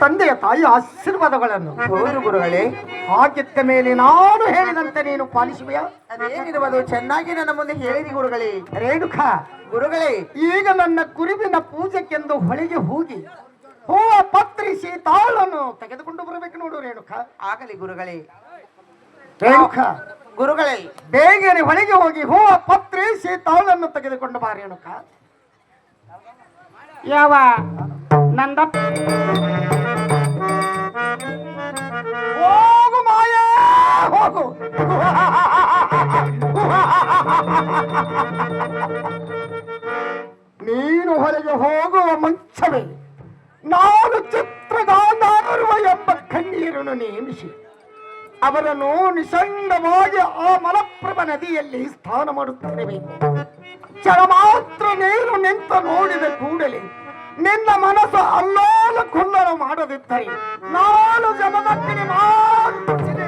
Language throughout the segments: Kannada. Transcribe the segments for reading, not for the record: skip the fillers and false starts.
ತಂದೆಯ ತಾಯಿ ಆಶೀರ್ವಾದಗಳನ್ನು. ಹೌದು ಗುರುಗಳೇ. ಹಾಗಿದ್ದ ಮೇಲೆ ನಾನು ಹೇಳಿದಂತೆ ನೀನು ಪಾಲಿಸುವೆಯಾ? ಅದೇನಿರುವುದು ಚೆನ್ನಾಗಿ ನನ್ನ ಮುಂದೆ ಹೇಳಿರಿ ಗುರುಗಳೇ. ರೇಣುಕಾ ಗುರುಗಳೇ, ಈಗ ನನ್ನ ಕುರುವಿನ ಪೂಜೆಗೆಂದು ಹೊಳೆಗೆ ಹೋಗಿ ಹೂವ ಪತ್ರಿಸಿ ತಾಳನ್ನು ತೆಗೆದುಕೊಂಡು ಬರಬೇಕು ನೋಡು ರೇಣುಕಾ. ಆಗಲಿ ಗುರುಗಳೇ. ರೇಣುಕಾ ಗುರುಗಳೇ, ಬೇಗನೆ ಹೊಳೆಗೆ ಹೋಗಿ ಹೂವ ಪತ್ರಿಸಿ ತಾಳನ್ನು ತೆಗೆದುಕೊಂಡು ಬಾ ರೇಣುಕಾ. ಯಾವ ನಂದ ಹೋಗು ಮಾಯಾ ಹೋಗು. ನೀನು ಹೊರಗೆ ಹೋಗುವ ಮುಂಚವೇ ನಾನು ಚಿತ್ರಗಾಂಧಾರುವ ಎಂಬ ಕಣ್ಣೀರನ್ನು ನೇಮಿಸಿ ಅವರನ್ನು ನಿಸಂಗವಾಗಿ ಆ ಮಲಪ್ರಭ ನದಿಯಲ್ಲಿ ಸ್ನಾನ ಮಾಡುತ್ತಿರಬೇಕು. ಕ್ಷಣ ಮಾತ್ರ ನೀರು ನಿಂತ ನೋಡಿದ ಕೂಡಲೇ ನಿನ್ನ ಮನಸ್ಸು ಅಲ್ಲೋಲ ಕುಲ್ಲಲು ಮಾಡದಿದ್ದರೆ ನಾನು ಜಮದಗ್ನಿ ಮಾಡುತ್ತಿದೆ.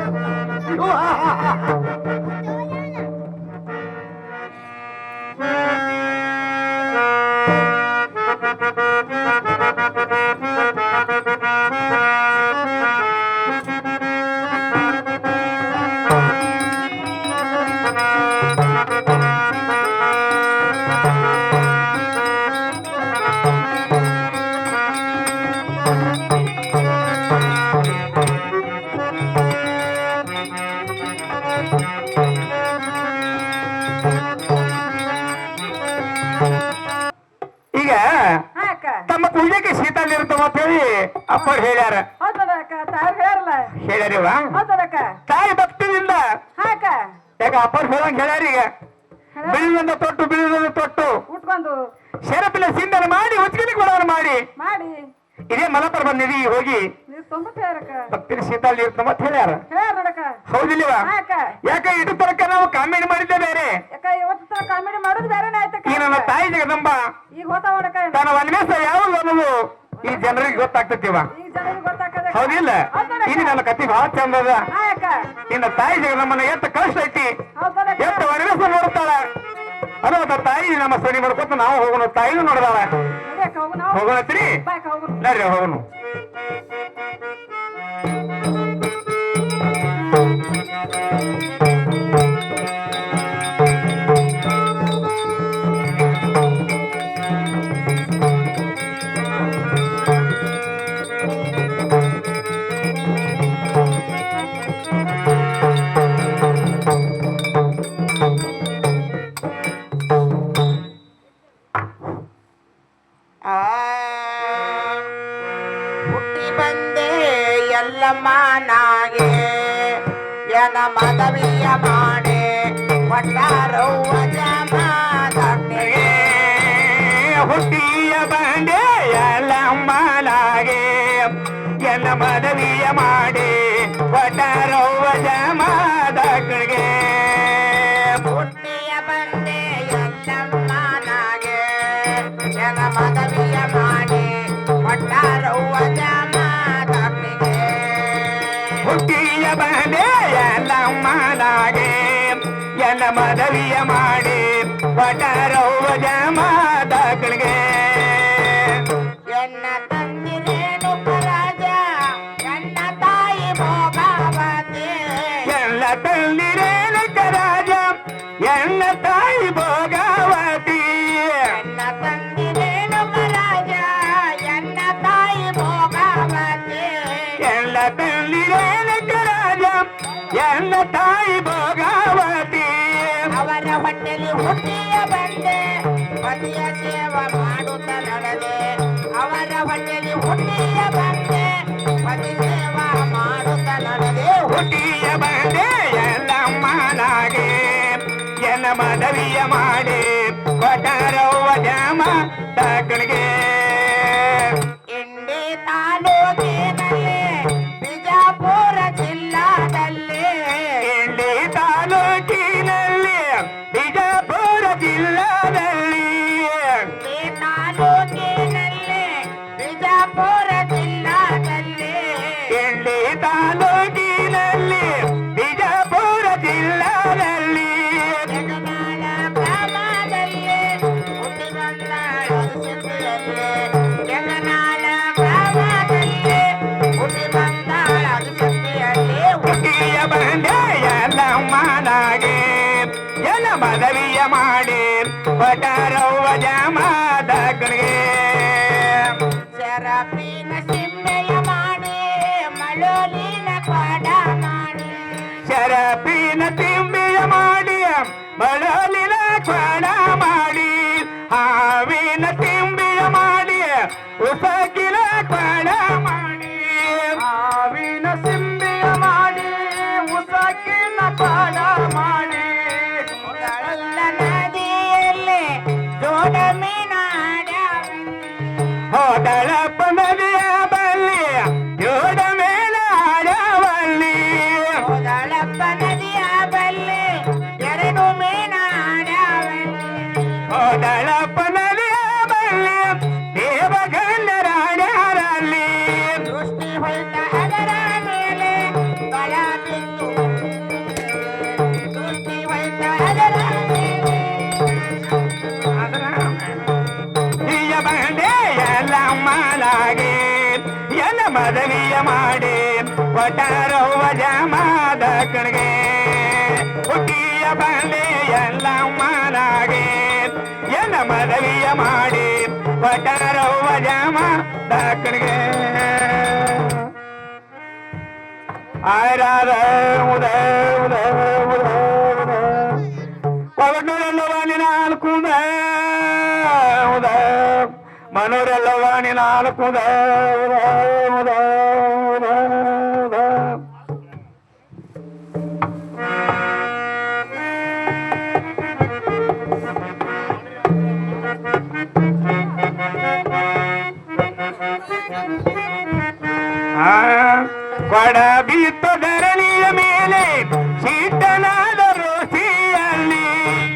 ಈಗ ತಮ್ಮ ಪೂಜೆಗೆ ಶೀತಲ್ ಇರ್ತಾವ ಅಂತ ಹೇಳಿ ಅಪ್ಪರು ಹೇಳ್ಯಾರ. ಹೇಳ್ಯಾರಿವ ತಾಯಿ ಭಕ್ತಿಯಿಂದ ಯಾಕ ಅಪ್ಪರು ಹೇಳಂಗ ಹೇಳ್ಯಾರ. ಈಗ ಬಿಳಿದಂದ ತೊಟ್ಟು ಬಿಳಿದಂದ ತೊಟ್ಟು ಉಟ್ಕೊಂಡು ಶರಪಿನ ಸಿಂಧನ ಮಾಡಿ ಉಚ್ಚಿಗೆ ಕೊಡೋರು ಮಾಡಿ ಇದೇ ಮಲಪ್ರಭ ನದಿ ಹೋಗಿ ಭಕ್ತಿನ ಶೀತಲ್ ಇರ್ತಾವ ಅಂತ ಹೇಳ್ಯಾರ. ಹೌದಿಲ್ವ? ಯಾಕ ಇಟ್ಟು ತನಕ ನಾವು ಕಾಮಿಡಿ ಮಾಡಿದ್ದೆ ಬೇರೆ. ಕಾಮಿಡಿ ಮಾಡೋದು ಬೇರೆ ಈ ನನ್ನ ತಾಯಿ ಜಗದಂಬ ಈಗ ಹೋತಾವ ತನ್ನ ವನ್ಮೇಷ ಯಾವುದು ಅನ್ನೋದು ಈ ಜನರಿಗೆ ಗೊತ್ತಾಗ್ತತಿವ. ಹೌದಿಲ್ಲ? ಇದು ನನ್ನ ಕತಿ ಬಹಳ ಚಂದ ಅದ. ಇನ್ನ ತಾಯಿ ಜಗದಮ್ಮನ ಎತ್ತ ಕಷ್ಟ ಐತಿ, ಎತ್ತ ವನ್ಮೇಷ ನೋಡ್ತಾಳ ಅನ್ನೋದ ತಾಯಿ ನಮ್ಮ ಸರಿ ಮಾಡ್ಕೊತ ನಾವು ಹೋಗೋಣ. ತಾಯಿನೂ ನೋಡ್ದಾಳ. ಹೋಗೋಣತ್ರಿ ನಡ್ರಿ ಹೋಗೋಣ. ಹುಟ್ಟಿ ಬಂದೆ ಎಲ್ಲಮ್ಮನಾಗೆ ಯನ ಮದವಿಯ ಮಾಡೆ ಒಟ್ಟಾರವ್ವ ಜಮಾದಗ್ನಿಗೆ. ಹುಟ್ಟಿಯ ಬಂಡೆ ಎಲ್ಲಮ್ಮನಾಗೆ ಎನ್ನ ಮದವಿಯ ಮಾಡಿ ಒಟ್ಟಾರವ್ವ ಜಮಾದಗ್ನಿಗೆ. ಹುಟ್ಟಿಯ ಬಂದೆ ಎಲ್ಲಮ್ಮನಾಗೆ ಯನ ಮದವಿಯ ಮಾಡಿ ಒಟ್ಟಾರವ್ವ ಜಮಾದಗ್ನಿಗೆ. ಹುಟ್ಟಿಯ ಬಂಡೆ ಎಲ್ಲಮ್ಮನಾಗೆ ಎನ್ನ ಮದವಿಯ ಮಾಡಿ ಒಟ್ಟಾರವ್ವ ಜಮಾದಗ್ನಿಗೆ. ಎನ್ನ ತಂದೆ ರೇಣುಕರಾಜ ಎನ್ನ ತಾಯಿ ಭೋಗಾವತಿ. ಎಲ್ಲ ತಂದಿ ರೇಣುಕರಾಜ ಎನ್ನ ತಾಯಿ ಭೋಗಾವತಿ. ಎನ್ನ ತಂದೆ ರೇಣುಕರಾಜ ಎನ್ನ ತಾಯಿ ಭೋಗಾವತಿ. ಎಲ್ಲ ತಂದಿ ರೇಣುಕರಾಜ ಎನ್ನ ತಾಯಿ ಭೋಗಾವತಿ. ಅವರ ಹೊಟ್ಟೆಲಿ ಹುಟ್ಟಿಯ ಬಂದೆ ಪತಿಯ ಸೇವ ಮಾಡುತ್ತ ನಡೆದೆ. ಅವರ ಹೊಟ್ಟೆಲಿ ಹುಟ್ಟಿಯ ಬಂದೆ ಪತಿ ಸೇವ ಮಾಡುತ್ತ ನಡೆದೆ. ಹುಟ್ಟಿಯ ಬಂದೆ ಎಲ್ಲಮ್ಮನಾಗೆ ಎನ್ನ ಮದವಿಯ ಮಾಡಿ ಒಟ್ಟಾರವ್ವ ಜಮಾದಗ್ನಿಗೆ. ಇಂಡಿ ತಾಲೂಕಿನಲ್ಲಿ ಬಿಜಾಪುರ ಜಿಲ್ಲಾದಲ್ಲಿ. ಇಂಡಿ ತಾಲೂಕಿನಲ್ಲಿ ಬಿಜಾಪುರ ಜಿಲ್ಲಾದಲ್ಲಿ. ಇಂಡಿ ತಾಲೂಕಿನಲ್ಲಿ ಬಿಜಾಪುರ ಜಿಲ್ಲಾದಲ್ಲಿ. ಇಂಡಿ ತಾಲೂಕಿನಲ್ಲಿ ಬಿಜಾಪುರ ಜಿಲ್ಲಾದಲ್ಲಿ. ಜಗನಾಳ ಗ್ರಾಮದಲ್ಲಿ ಪಟಾರವ್ವ ಜಾಮದ ಕಡೆಗೆ ಶರಪಿನ ಸಿಂಬೆಯ ಮಾಡಿ ಮಳಲಿನ ಕಾಡ ಮಾಡಿ ಶರಪಿನ ತಿಂಬಿಯ ಮಾಡಿ ಬಳಲಿನ ಕ್ವಾಡ ಮಾಡಿ ಹಾವಿನ ತಿಂಬಿಯ ಮಾಡಿ ಉಪಕಿನ ಕ್ವಾಡ ಮಾಡಿ ಹಾವಿನ ಸಿಂಬಿಯ ಮಾಡಿ ಉಸಕಿನ ಕ್ವಾಡ ಮಾಡಿ ಮೊದಲ ನದಿಯಲ್ಲಿ ಜೋಡ ಹೋದಳಪ್ಪ ನದಿಯ ಬಲ್ಲಿ ಜೋಡ ಮೇಲಾಡವಲ್ಲಿ ಮೊದಲಪ್ಪ ನದಿಯ ಬಲ್ಲಿ ಎರಡು ಮೀನಾಡವಲ್ಲಿ ಹೋದಳಪ್ಪ ನದಿಯ ಬಲ್ಲಿ ದೇವಗಂಡರಾಡ್ಯಾರಲ್ಲಿ ದೃಷ್ಟಿ ಹೋಯ್ತ ಅದರ ಮೇಲೆ ಬಳ ಬಿದ್ದು ದೃಷ್ಟಿ ಹೋಯ್ತ ಅದರ ಮೇಲೆ ಹಿಯ ಬಂಡೆ ಎಲ್ಲ ಮಾಲಾಗೆ ಎಲ್ಲ ಮದವಿಯ ಮಾಡಿ ಪಟಾರವ್ವ ಜಾಮದ ಕಡೆಗೆ ಹುಟ್ಟಿಯ ಬಂಡೆ ಎಲ್ಲ ಮಾಲಾಗೆ ಎಲ್ಲ ಮದವಿಯ ಮಾಡಿ ಪಟಾರವ್ವ ಜಾಮದ ಕಡೆಗೆ ಆಯ್ರಾದ ಉದ ಉದ ಉದ ಉದ ಪವನೂರೆಲ್ಲವ ನಾಲ್ಕುದ ಉದ ಮನೋರೆಲ್ಲವ ನಾಲ್ಕುದ ಉದ ಉದ ಉದ ಉದ ಕೊಡ ಬಿತ್ತು ಧರಣಿಯ ಮೇಲೆ ಶೀತನಾದ ಋಷಿಯಲ್ಲಿ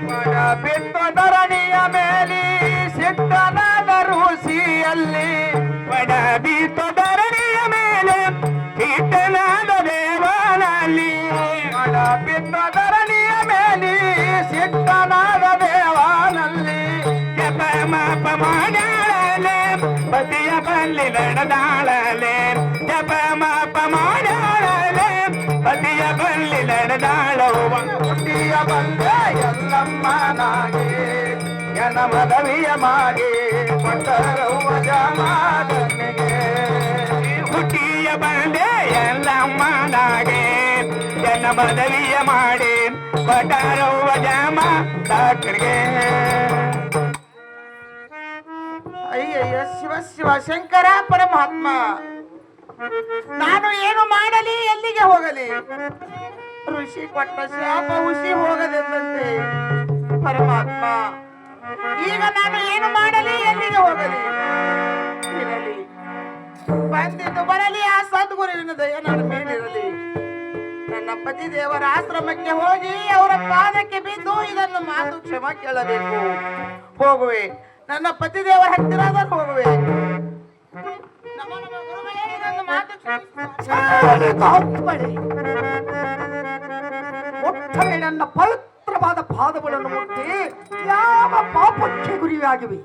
ಕೊಡ ಬಿತ್ತು ಧರಣಿಯ ಮೇಲೆ ಶೀತನಾದ ಋಷಿಯಲ್ಲಿ ಕೊಡ ಬಿತ್ತು ಧರಣಿಯ ಮೇಲೆ ಶೀತನಾದ ದೇವನಲ್ಲಿ ಕೊಡ ಬಿತ್ತು ಧರಣಿಯ ಮೇಲೆ ಶೀತನಾದ ದೇವನಲ್ಲಿ ಜಪ ಮಾಪ ಮಾಡಾಳಲೆ ಪತಿಯ ಬಲ್ಲಿ ನಡೆದಾಳಲೆ ಜಪ ಮಾಪ ಮಾಡಾಳಲೆ ಪತಿಯ ಬಲ್ಲಿ ನಡೆದಾಳವ ಹುಟ್ಟಿಯ ಬಂದೆ ಎಲ್ಲಮ್ಮನಾಗಿ ಎನ್ನ ಮದವಿಯ ಮಾಡಿ ಪಟ್ಟರವ್ವ ಜಾಮದನಿಗೆ ಹುಟ್ಟಿಯ ಬಂದೆ ಎಲ್ಲಮ್ಮನಾಗಿ ಎನ್ನ ಮದವಿಯ ಮಾಡಿ ಪಟ್ಟರವ್ವ ಜಾಮದನಿಗೆ ಅಯ್ಯಯ್ಯ ಶಿವ ಶಿವ ಶಂಕರ ಪರಮಾತ್ಮ ನಾನು ಏನು ಮಾಡಲಿ ಎಲ್ಲಿಗೆ ಹೋಗಲಿ ಋಷಿ ಕೊಟ್ಟ ಶಾಪ ಹುಷಿ ಹೋಗದೆಂದಂತೆ ಪರಮಾತ್ಮ ಈಗ ನಾನು ಏನು ಮಾಡಲಿ ಎಲ್ಲಿಗೆ ಹೋಗಲಿ ಇರಲಿ ಬಂದಿದ್ದು ಬರಲಿ ಆ ಸದ್ಗುರುವಿನ ದಯ ನನ್ನ ಮೇಲಿರಲಿ ನನ್ನ ಪತಿ ದೇವರ ಆಶ್ರಮಕ್ಕೆ ಹೋಗಿ ಅವರ ಪಾದಕ್ಕೆ ಬಿದ್ದು ಇದನ್ನು ಮಾತು ಕ್ಷಮ ಕೇಳಬೇಕು ಹೋಗುವೆ ನನ್ನ ಪತಿ ದೇವರ ಹತ್ತಿರ ಹೋಗುವೆ ನಮ ನಮ ಗುರುಗಳೇ, ಇದನ್ನು ಮಾತು ಒಟ್ಟರೆ ನನ್ನ ಪವಿತ್ರವಾದ ಪಾದಗಳನ್ನು ಮುಟ್ಟಿ ಯಾವ ಪಾಪಕ್ಕೆ ಗುರಿಯಾಗಿವೆ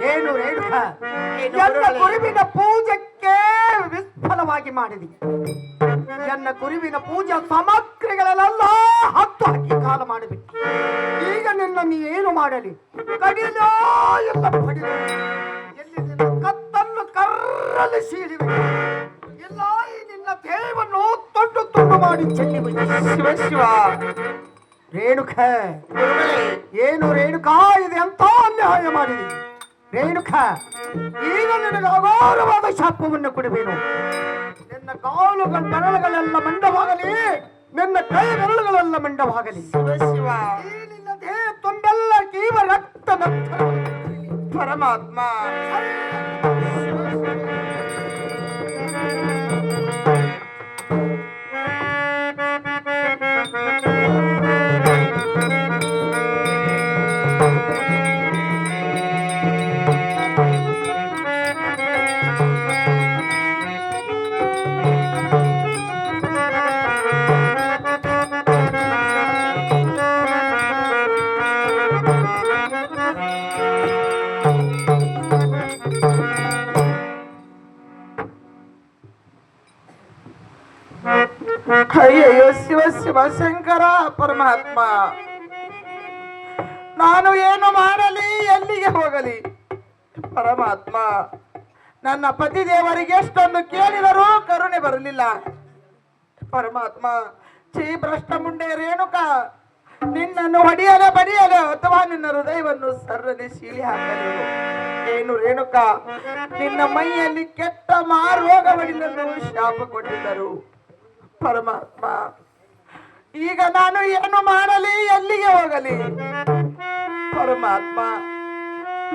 ಏನು ರೇಣುಕ ಎಲ್ಲ ಗುರುವಿನ ಪೂಜಕ್ಕೆ ವಿಫಲವಾಗಿ ಮಾಡಿದೆ ನನ್ನ ಗುರುವಿನ ಪೂಜಾ ಸಾಮಗ್ರಿಗಳನ್ನೆಲ್ಲ ಹತ್ತು ಹಾಕಿ ಕಾಲ ಮಾಡಿಬಿಟ್ಟು ಈಗ ನಿನ್ನ ನೀವೇನು ಮಾಡಲಿ ಕಡಿಲೋ ಎಲ್ಲ ಪಡಿಲು ಎಲ್ಲಿ ನಿನ್ನ ಕತ್ತನ್ನು ಕರ್ರಲ್ಲಿ ಸೀಳಿವೆ ಎಲ್ಲ ಈ ನಿನ್ನ ದೇಹವನ್ನು ತುಂಡು ತುಂಡು ಮಾಡಿ ಚೆಲ್ಲಿವೆ ಶಿವ ಶಿವ ರೇಣುಕ ಗುರುಗಳೇ, ಏನು ರೇಣುಕ ಇದು ಎಂತ ಅನ್ಯಾಯ ಮಾಡಿದೆ ರೇಣುಕ ಈಗ ನಿನಗೆ ಅಘೋರವಾದ ಶಾಪವನ್ನು ಕೊಡಬೇನು ನಿನ್ನ ಕಾಲುಗಳ ಬೆರಳುಗಳೆಲ್ಲ ಮಂಡವಾಗಲಿ ನಿನ್ನ ಕೈ ಬೆರಳುಗಳೆಲ್ಲ ಮಂಡವಾಗಲಿ ಶಿವ ಶಿವ ಈ ನಿನ್ನ ದೇಹ ತುಂಬೆಲ್ಲ ಕೀವ ರಕ್ತ ಪರಮಾತ್ಮ ಅಯ್ಯಯ್ಯೋ ಶಿವ ಶಿವ ಶಂಕರ ಪರಮಾತ್ಮ ನಾನು ಏನು ಮಾಡಲಿ, ಎಲ್ಲಿಗೆ ಹೋಗಲಿ? ಪರಮಾತ್ಮ, ನನ್ನ ಪತಿ ದೇವರಿಗೆ ಎಷ್ಟೊಂದು ಕೇಳಿದರೂ ಕರುಣೆ ಬರಲಿಲ್ಲ. ಪರಮಾತ್ಮ, ಛೀ ಭ್ರಷ್ಟ ಮುಂಡೆ ರೇಣುಕ, ನಿನ್ನನ್ನು ಹೊಡೆಯಲು ಬಡಿಯಲು ಅಥವಾ ನಿನ್ನ ಹೃದಯವನ್ನು ಸರ್ರನೆ ಸೀಳಿ ಹಾಕಲು. ಏನು ರೇಣುಕ, ನಿನ್ನ ಮೈಯಲ್ಲಿ ಕೆಟ್ಟ ಮಾರೋಗವಡಿನನ್ನು ಶಾಪ ಕೊಟ್ಟಿದ್ದರು. ಪರಮಾತ್ಮ, ಈಗ ನಾನು ಏನು ಮಾಡಲಿ, ಎಲ್ಲಿಗೆ ಹೋಗಲಿ? ಪರಮಾತ್ಮ,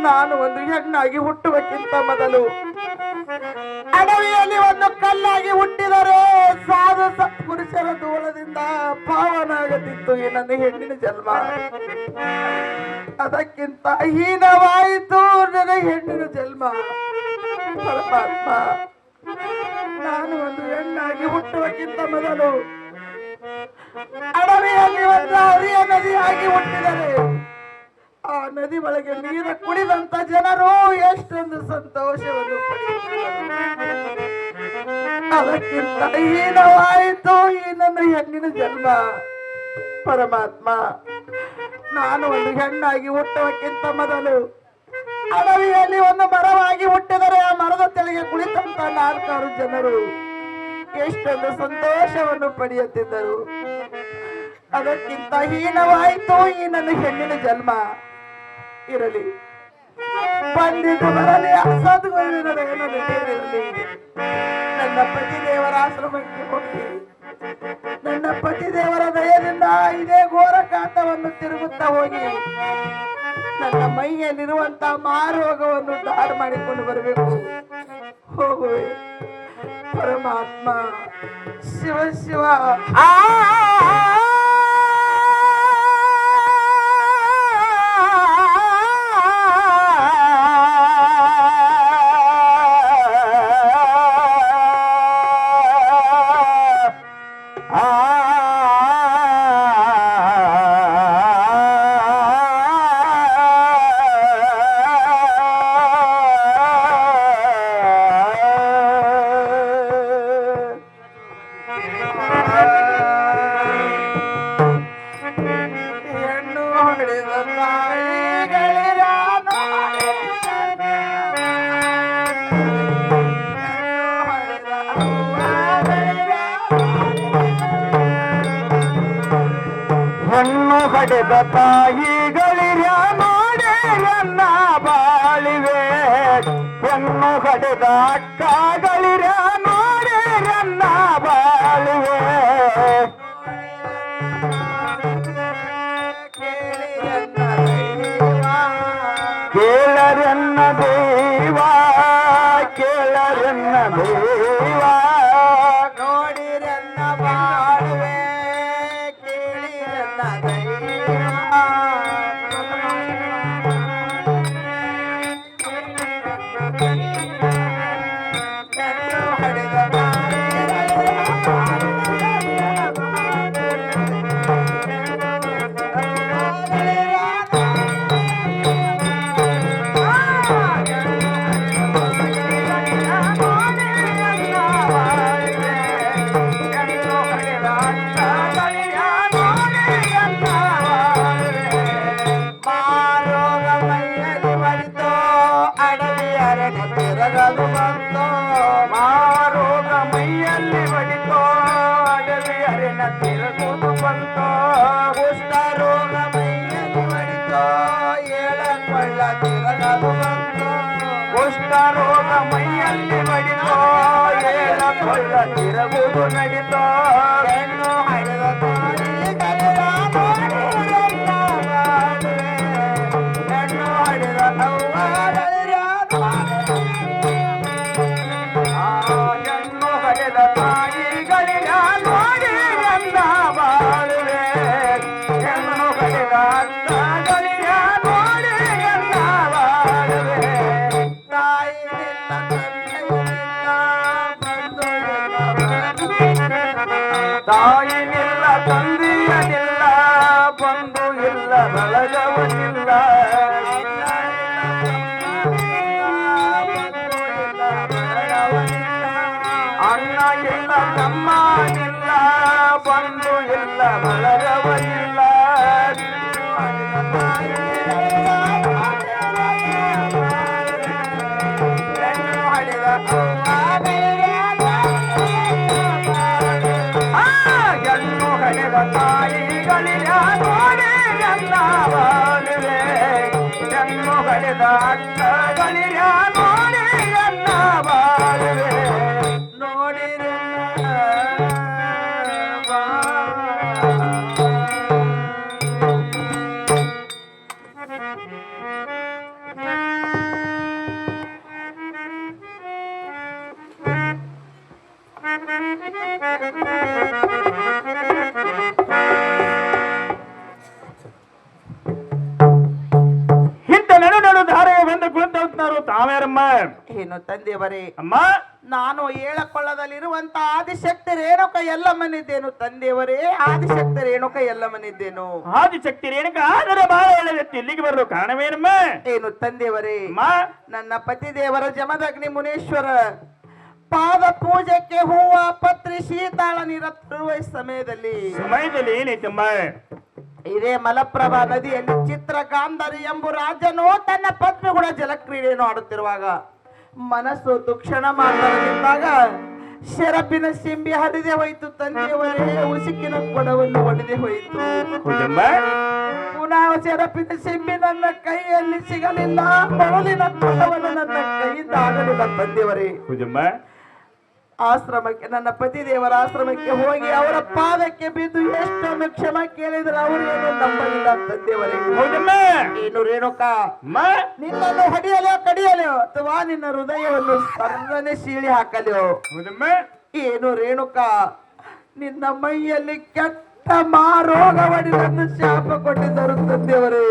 ನಾನು ಒಂದು ಹೆಣ್ಣಾಗಿ ಹುಟ್ಟುವಕ್ಕಿಂತ ಮೊದಲು ಅಡವಿಯಲ್ಲಿ ಒಂದು ಕಲ್ಲಾಗಿ ಹುಟ್ಟಿದರೆ ಸಾಧು ಸತ್ಪುರುಷರ ಧೂಳದಿಂದ ಪಾವನಾಗತಿತ್ತು ಈ ನನ್ನ ಹೆಣ್ಣಿನ ಜನ್ಮ. ಅದಕ್ಕಿಂತ ಹೀನವಾಯಿತು ನನ್ನ ಹೆಣ್ಣಿನ ಜನ್ಮ. ಪರಮಾತ್ಮ, ನಾನು ಒಂದು ಹೆಣ್ಣಾಗಿ ಹುಟ್ಟುವಕ್ಕಿಂತ ಮೊದಲು ಅಡವಿಯಲ್ಲಿ ಒಂದು ಹರಿಯ ನದಿಯಾಗಿ ಹುಟ್ಟಿದರೆ ಆ ನದಿ ಒಳಗೆ ನೀರು ಕುಡಿದಂತ ಜನರು ಎಷ್ಟೊಂದು ಸಂತೋಷವನ್ನು ಪಡೆಯುತ್ತಾರೆ. ಅದಕ್ಕಿಂತ ಹೀನವಾಯಿತು ಈ ನನ್ನ ಹೆಣ್ಣಿನ ಜನ್ಮ. ಪರಮಾತ್ಮ, ನಾನು ಒಂದು ಹೆಣ್ಣಾಗಿ ಹುಟ್ಟುವಕ್ಕಿಂತ ಮೊದಲು ಅಡವಿಯಲ್ಲಿ ಒಂದು ಮರವಾಗಿ ಹುಟ್ಟಿದರೆ ಆ ಮರದ ತೆಳಗೆ ಕುಳಿತಂತ 4 ಜನರು ಎಷ್ಟೊಂದು ಸಂತೋಷವನ್ನು ಪಡೆಯುತ್ತಿದ್ದರು. ಅದಕ್ಕಿಂತ ಹೀನವಾಯಿತು ಈ ನನ್ನ ಹೆಣ್ಣಿನ ಜನ್ಮ. ಇರಲಿ, ಬಂದಿದ್ದು ಬರಲಿ, ಅಸದ್ಗುರುವಿರಲಿ. ನನ್ನ ಪತಿ ದೇವರ ಆಶ್ರಮಕ್ಕೆ ಹೋಗಿ ನನ್ನ ಪತಿ ದೇವರ ದಯದಿಂದ ಇದೇ ಘೋರ ಕಾಟವನ್ನು ತಿರುಗುತ್ತಾ ಹೋಗಿ ನನ್ನ ಮೈಯಲ್ಲಿರುವಂತ ಮಾರೋಗವನ್ನು ದಾರಿ ಮಾಡಿಕೊಂಡು ಬರಬೇಕು. ಹೋಗುವೆ ಪರಮಾತ್ಮ. ಶಿವ ಶಿವ. ಹೆಣ್ಣು ಹಡೆದ ತಾಯಿಗಳಿರ ನೋಡೆ ನನ್ನ ಬಾಳಿವೆ. ಹೆಣ್ಣು ಹಡೆದ ಅಕ್ಕಗಳಿರ ನೋಡೆ ನನ್ನ ಬಾಳಿವೆ. ಕೇಳರೆನ್ನ ದೇವ, ಕೇಳರೆನ್ನ ದೇವ, ನೋಡಿರನ್ನ ಬಾಳುವೆ, ಕೇಳಿರನ್ನ ದೈವ. ಹೆಣ್ಣು ಹಡೆದ ತಿರಗಲು ಬಂತೋ. ಮಾರೋಗ ಮೈಯಲ್ಲಿ ಬಡಿತೋ, ಅಡವಿ ಅರೆನ ತಿರುಗುವುದು ಬಂತೋ. ಕುಷ್ಠರೋಗ ಮೈಯಲ್ಲಿ ಬಡಿತೋ, ಏಳಕೊಳ್ಳ ತಿರಗಲು ಬಂತೋ. ಕುಷ್ಠರೋಗ ಮೈಯಲ್ಲಿ ಬಡಿತೋ, ಏಳಕೊಳ್ಳ ತಿರುಗುವುದು ನಡಿತೋ. ಹೆಣ್ಣು ಹಡೆದ ತಾಯಿಗಳಿರ ನೋಡಿರನ್ನ ಬಾಳುವೆ, ಹೆಣ್ಣು ಹಡೆದ ಅವ್ವಗಳಿರ ಹೆಣ್ಣು ಹಡೆದ ತಾಯಿಗಳಿರ ನೋಡಿ ನನ್ನ ಬಾಳುವೆ. ಹೆಣ್ಣು ಹಡೆದ ಅಕ್ಕಗಳಿರ ನೋಡಿ ನನ್ನ ಬಾಳುವೆ. ತಾಯಿ ನಿನ್ನ ತಂದೆಯಿಲ್ಲ, ಬಂಧು ತಾಯಿನಿಲ್ಲ, ತಂದೆಯನಿಲ್ಲ, ಬಂಧು ಇಲ್ಲ, ಬಳಗವನಿಲ್ಲ. ಅಣ್ಣ ಇಲ್ಲ, ತಮ್ಮನಿಲ್ಲ, ಬಂಧು ಇಲ್ಲ, ಬಳಗವನಿಲ್ಲ. ತಾಯಿ ಏನು ತಂದೆಯವರೇ, ಅಮ್ಮ ನಾನು ಏಳಕೊಳ್ಳದಲ್ಲಿರುವಂತ ಆದಿಶಕ್ತಿ ರೇಣುಕ ಎಲ್ಲಮ್ಮನಿದ್ದೇನು ತಂದೆಯವರೇ, ಆದಿಶಕ್ತಿ ರೇಣುಕ ಎಲ್ಲಮ್ಮನಿದ್ದೇನು. ಆದಿಶಕ್ತಿ ರೇಣುಕ ಆದರೆ ಬಹಳ ಒಳ್ಳೆದೈತಿ. ಇಲ್ಲಿಗೆ ಬರಲು ಕಾರಣವೇನಮ್ಮ? ಏನು ತಂದೆಯವರೇ, ಅಮ್ಮ ನನ್ನ ಪತಿದೇವರ ಜಮದಗ್ನಿ ಮುನೀಶ್ವರ ಪಾದ ಪೂಜೆಗೆ ಹೂವ ಪತ್ರಿ ಶೀತಾಳ ನೀರ ತರುವ ಸಮಯದಲ್ಲಿ ಏನೈತಮ್ಮ? ಇದೇ ಮಲಪ್ರಭಾ ನದಿಯಲ್ಲಿ ಚಿತ್ರ ಗಾಂಧಾರಿ ಎಂಬ ರಾಜನು ತನ್ನ ಪತ್ನಿ ಕೂಡ ಜಲಕ್ರೀಡೆಯನ್ನು ಆಡುತ್ತಿರುವಾಗ ಮನಸ್ಸು ದುಕ್ಷಣ ಮಾತನಾಡಿದಾಗ ಶರಪಿನ ಸಿಂಬಿ ಹರಿದೆ ಹೋಯಿತು ತಂದೆಯವರೇ, ಉಸುಕಿನ ಕೊಡವನ್ನು ಒಡೆದೆ ಹೋಯಿತು. ಪುನಃ ಶರಪಿನ ಸಿಂಬಿ ನನ್ನ ಕೈಯಲ್ಲಿ ಸಿಗಲಿಲ್ಲ, ಮೊದಲಿನ ಕೊಡವನ್ನು ನನ್ನ ಕೈಯಿಂದ ಆಗಲಿಲ್ಲ ತಂದೆಯವರೇ. ಆಶ್ರಮಕ್ಕೆ ನನ್ನ ಪತಿದೇವರ ಆಶ್ರಮಕ್ಕೆ ಹೋಗಿ ಅವರ ಪಾದಕ್ಕೆ ಬಿದ್ದು ಎಷ್ಟೊಂದು ಕ್ಷಮ ಕೇಳಿದ್ರೆ ಅವರೇನು ನಂಬಲಿಲ್ಲ ತಂದೆಯವರೇ. ಏನು ರೇಣುಕ, ನಿನ್ನನ್ನು ಹೊಡೆಯಲೋ ಕಡಿಯಲೋ ಅಥವಾ ನಿನ್ನ ಹೃದಯವನ್ನು ಸರ್ವನೆ ಸೀಳಿ ಹಾಕಲೋ? ಏನು ರೇಣುಕ, ನಿನ್ನ ಮೈಯಲ್ಲಿ ಕೆಟ್ಟ ಮಾರೋಗವಡಿನನ್ನು ಶಾಪ ಕೊಟ್ಟಿದ್ದರು ತಂದೆಯವರೇ.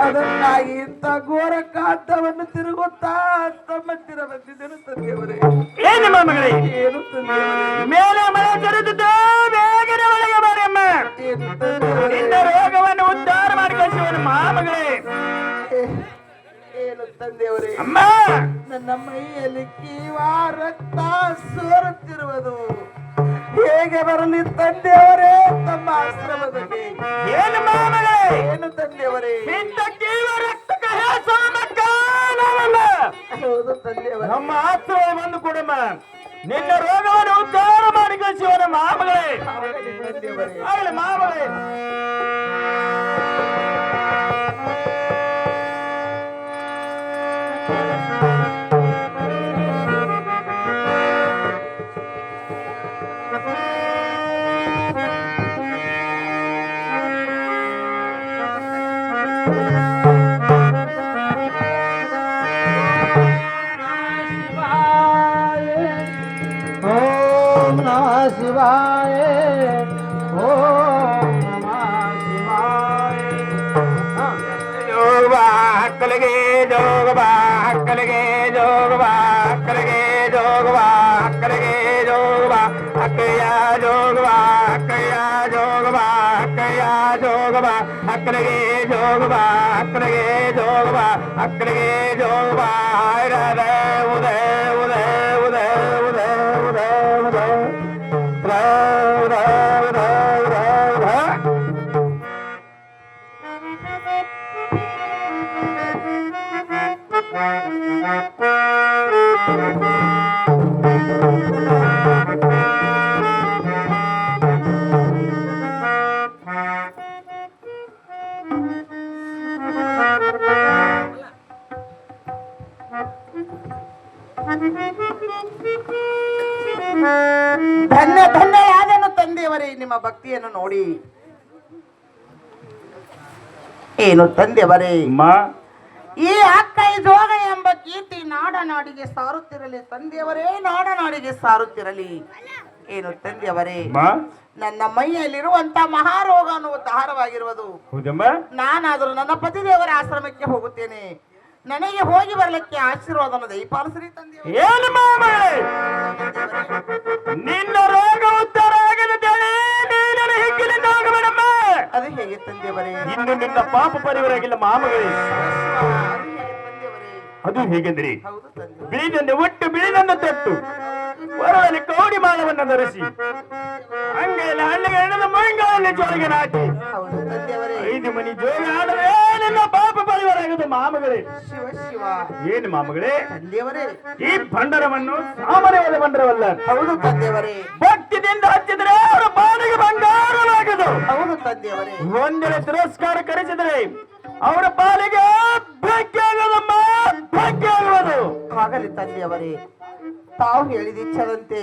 ಅದಕ್ಕಾಗಿ ಇಂಥ ಘೋರ ಕಾಟವನ್ನು ತಿರುಗುತ್ತಾ ತಮ್ಮತ್ತಿರ ಬಂದಿದ್ದೇನೆ ತಂದೆಯವರೇ. ಏನು ಮಗಳೇ? ಏನು ತಂದೆಯವರೇ? ಮೇಲೆ ಮಳೆ ಜರುಗುತ್ತಾ ಬೇಗನೆ ಒಳಗೆ ಬಾರಮ್ಮ. ನಿನ್ನ ರೋಗವನ್ನು ಉದ್ಧಾರ ಮಾಡಿ ಕಳಿಸುವನು ಮಗಳೇ. ಏನು ತಂದೆಯವರೇ? ಅಮ್ಮ, ನನ್ನ ಮೈಯಲ್ಲಿ ಕೀವ ರಕ್ತ ಸೋರುತ್ತಿರುವುದು ಹೇಗೆ ಬರಲಿ ತಂದೆಯವರೇ ತಮ್ಮ ಆಶ್ರಮದಲ್ಲಿ? ಏನು ಮಗಳೇ? ಏನು ತಂದೆಯವರೇ? ಇಂಥ ಕೀವ ರಕ್ತಕ್ಕೆ ಹೆಸರನ್ನ ಕಾಣಲ್ಲ. ಹೌದು ತಂದೆಯವರೇ. ನಮ್ಮ ಆಶ್ರಮ ಬಂದು ಕೊಡಮ್ಮ. ನಿನ್ನ ರೋಗವನ್ನು ಉದ್ಧಾರ ಮಾಡಿ ಕಳಿಸುವನು ಮಗಳೇ. ಆಗಲಿ ತಂದೆಯವರೇ. ಆಗಲಿ ಮಗಳೇ. ಓಂ ನಮಃ ಶಿವಾಯ, ಓಂ ನಮಃ ಶಿವಾಯ. ಜೋಗಬಾ ಹಕ್ಕಲಿಗೆ ಜೋಗಬಾ ಹಕ್ಕಲಿಗೆ ಜೋಗಬಾ ಹಕ್ಕಲಿಗೆ ಜೋಗಬಾ ಹಕ್ಕಲಿಗೆ ಜೋಗಬಾ ಅಕ್ಕಯ್ಯ ಜೋಗಬಾ ಅಕ್ಕಯ್ಯ ಜೋಗಬಾ ಅಕ್ಕಯ್ಯ ಜೋಗಬಾ ಹಕ್ಕಲಿಗೆ ಜೋಗಬಾ ಹಕ್ಕಲಿಗೆ ಜೋಗಬಾ ಹಕ್ಕಲಿಗೆ ಜೋಗಬಾ ಉದಯ ಉದಯ ಉದಯ ಉದಯ ಉದಯ ಉದಯ ಉದಯ ಧನ್ಯ ಧನ್ಯವಾದನು ತಂದೆಯವರೇ ನಿಮ್ಮ ಭಕ್ತಿಯನ್ನು ನೋಡಿ. ಏನು ತಂದೆಯವರೇ, ಈ ಅಕ್ಕೈ ಜೋಗ ಎಂಬ ಕೀರ್ತಿ ನಾಡನಾಡಿಗೆ ಸಾರುತ್ತಿರಲಿ ತಂದೆಯವರೇ, ನಾಡನಾಡಿಗೆ ಸಾರುತ್ತಿರಲಿ. ಏನು ತಂದೆಯವರೇ, ನನ್ನ ಮೈಯಲ್ಲಿರುವಂತ ಮಹಾರೋಗ ಅನ್ನುವ ದಾರವಾಗಿರುವುದು. ನಾನಾದರೂ ನನ್ನ ಪತಿದೇವರ ಆಶ್ರಮಕ್ಕೆ ಹೋಗುತ್ತೇನೆ. ನನಗೆ ಹೋಗಿ ಬರಲಿಕ್ಕೆ ಆಶೀರ್ವಾದನ ದಯಪಾಲಿಸ್ರಿ ತಂದೆಯವರೇ. ಏನು ಮಗಳೇ? ನಿನ್ನ ರೋಗ ಉದ್ಧಾರ ಆಗದಿದ್ದರೆ ನೀನು ಹಿಗ್ಗಿಲಿಂದ ಹೋಗಬೇಡಮ್ಮ. ಅದು ಹೇಗೆ ತಂದೆಯವರೇ? ಇನ್ನು ನಿನ್ನ ಪಾಪ ಪರಿವರಾಗಿಲ್ಲ ಮಗಳೇ. ಅದು ಹೇಗೆಂದ್ರಿ, ಹೌದು ತಂದೆ. ಬಿಳಿದಂಡೆ ಒಟ್ಟು ಬಿಳಿದನ್ನು ತೊಟ್ಟು ಹೊರದಲ್ಲಿ ಕೌಡಿ ಮಾಲವನ್ನು ಧರಿಸಿ ಅಂಗೈಯಲ್ಲಿ ಹಣ್ಣಿಗೆ ಎಣ್ಣದ ಮುಂಗಾಲಲ್ಲಿ ಜೋಳಿಗೆ ನಾಟಿ ಹೌದು ತಂದೆಯವರೇ. 5 ಮನಿ ಜೋಗ ಆಡದೆ ನಿನ್ನ ಪಾಪ ಪರಿವರಾಗದು ಮಗಳೇ. ಶಿವ ಶಿವ. ಏನು ಮಗಳೇ? ತಂದೆಯವರೇ, ಈ ಭಂಡರವನ್ನು ಸಾಮಾನ್ಯವಾದ ಭಂಡರವಲ್ಲ. ಹೌದು ತಂದೆಯವರೇ. ಭಕ್ತಿದಿಂದ ಹಚ್ಚಿದರೆ ಅವರ ಬಾಳಿಗೆ ಬಂಗಾರವಾಗದು. ಹೌದು ತಂದೆಯವರೇ. ಒಂದಿನ ತಿರಸ್ಕಾರ ಕರೆಸಿದರೆ ಅವರ ಪಾಲಿಗೆ ಬೆಂಕಿಯಾಗದಮ್ಮ, ಬೆಂಕಿಯಾಗುವುದು. ಆಗಲಿ ತಂದೆಯವರೇ, ತಾವು ಹೇಳಿದಿಚ್ಛದಂತೆ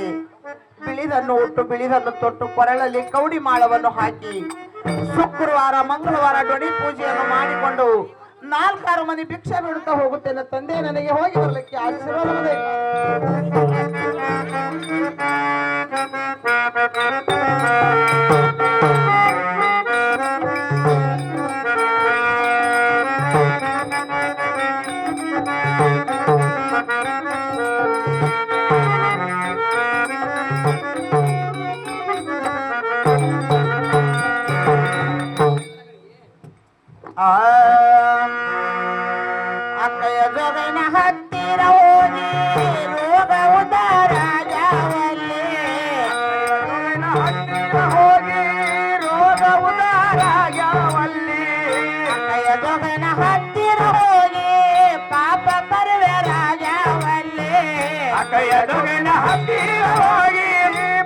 ಬಿಳಿದನ್ನು ಒಟ್ಟು ಬಿಳಿದನ್ನು ತೊಟ್ಟು ಕೊರಳಲ್ಲಿ ಕೌಡಿ ಮಾಳವನ್ನು ಹಾಕಿ ಶುಕ್ರವಾರ ಮಂಗಳವಾರ ಡೊಡಿ ಪೂಜೆಯನ್ನು ಮಾಡಿಕೊಂಡು 4-6 ಮನೆ ಭಿಕ್ಷೆ ಬಿಡುತ್ತಾ ಹೋಗುತ್ತೇನೆ ತಂದೆ. ನನಗೆ ಹೋಗಿ ಬರಲಿಕ್ಕೆ ಆಶೀರ್ವಾದ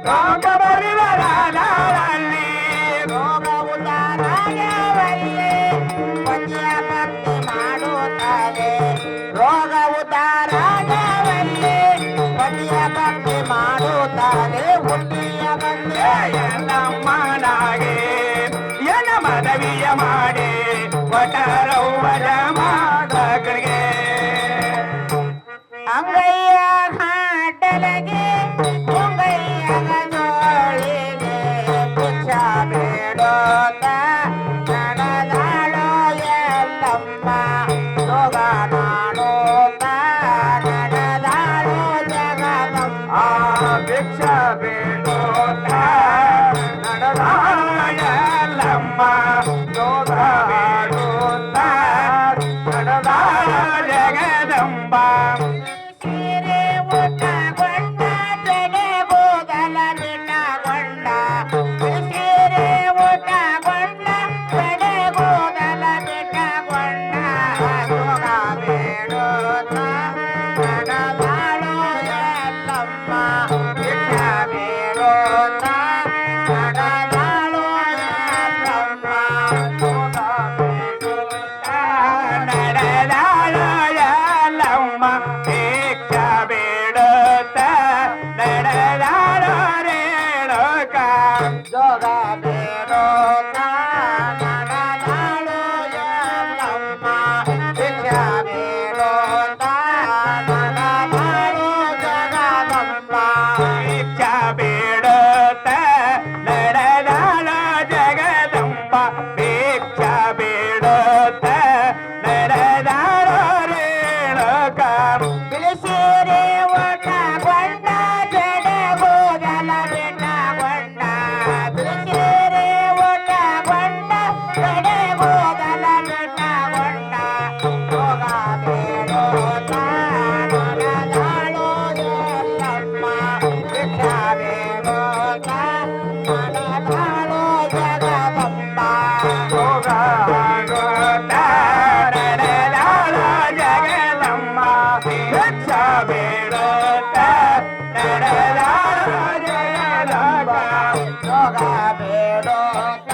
ರೋಗ ಬರಿವರಲ್ಲಿ ರೋಗ ಉದಾರಾಗವಲ್ಲಿ ಪತಿಯ ಭಕ್ತಿ ಮಾಡುತ್ತಾಳೆ ರೋಗ ಉದಾರಾಗವಲ್ಲಿ ಪತಿಯ ಭಕ್ತಿ ಮಾಡುತ್ತಾಳೆ ಹುಟ್ಟಿಯ ಬಂದೆ ಎಲ್ಲಮ್ಮನಾಗೆ ಎನ ಮನವಿಯ ಮಾಡಿ ವಟರವ್ವನ ಮಗಳಿಗೆ ಅಂಗಯ್ಯ ಹಾಟಲಗೆ ಮುಂಗಯ್ಯಗ ಜೋಳಿಗೆ ಭಿಕ್ಷಾ ಬೇಡೋತ ನಡೆದಾಳೋ ಎಲ್ಲಮ್ಮ ಯೋಗ ನಾಡೋತ ನಡೆದಾಳೋ ಜಗದಮ್ಮ ಭಿಕ್ಷಾ ಬೇಡೋತ ನಡೆದಾಳಮ್ಮ ಯೋಗ ಬೇಡೋತ ನಡೆದಾಳ ಜಗದಂಬ ಸೀರೆ ಉಟ್ಟಗೊಂಡ ಜಡೆ ಕೂದಲ ಬಿಟ್ಟಗೊಂಡ ಸೀರೆ ಉಟ್ಟಗೊಂಡ ಜಡೆ ಕೂದಲ ಬಿಟ್ಟಗೊಂಡ ಯೋಗ ಬೇಡೋತ ನಡೆದಾಳೋ ಎಲ್ಲಮ್ಮ ಭಿಕ್ಷಾ ಬೇಡೋತ ನಡೆದಾಳೋ ಎಲ್ಲಮ್ಮ ಯೋಗ ಬೇಡೋತ ನಡೆದಾಳ ಎಲ್ಲಮ್ಮ ಭಿಕ್ಷಾ ಬೇಡೋತ ನಡೆದಾಳ ರೇಣುಕ ಯೋಗ ಬೇಡೋತ ನಡೆದಾಳೋ ಎಲ್ಲಮ್ಮ ಭಿಕ್ಷಾ ಬೇಡೋತ ನಡೆದಾಳೋ ಜಗದಮ್ಮ ಭಿಕ್ಷಾ ಬೇಡೋತ ನಡೆದಾಳ ಜಗದಂಬ ಭಿಕ್ಷಾ ಬೇಡೋತ ನಡೆದಾಳ ರೇಣುಕ ಬಿಳಿಸೀರೆ ಒಟ್ಟಗೊಂಡ ಜಡೆ ಕೂದಲ ಬಿಟ್ಟಗೊಂಡ ಬಿಳಿಸೀರೆ ಒಟ್ಟಗೊಂಡ ಜಡೆ ಕೂದಲ ಬಿಟ್ಟಗೊಂಡ ಯೋಗ ಬೇಡೋತ ನಡೆದಾಳೋ ಎಲ್ಲಮ್ಮ ಭಿಕ್ಷಾ ಬೇಡೋತ ನಡೆದಾಳೋ ಜಗದಮ್ಮ ಯೋಗ ಬೇಡೋತ ನಡೆದಾಳ ಜಗದಂಬ ಭಿಕ್ಷಾ ಬೇಡೋತ ನಡೆದಾಳ ಜಗದಂಬ ಯೋಗ ಬೇಡೋತ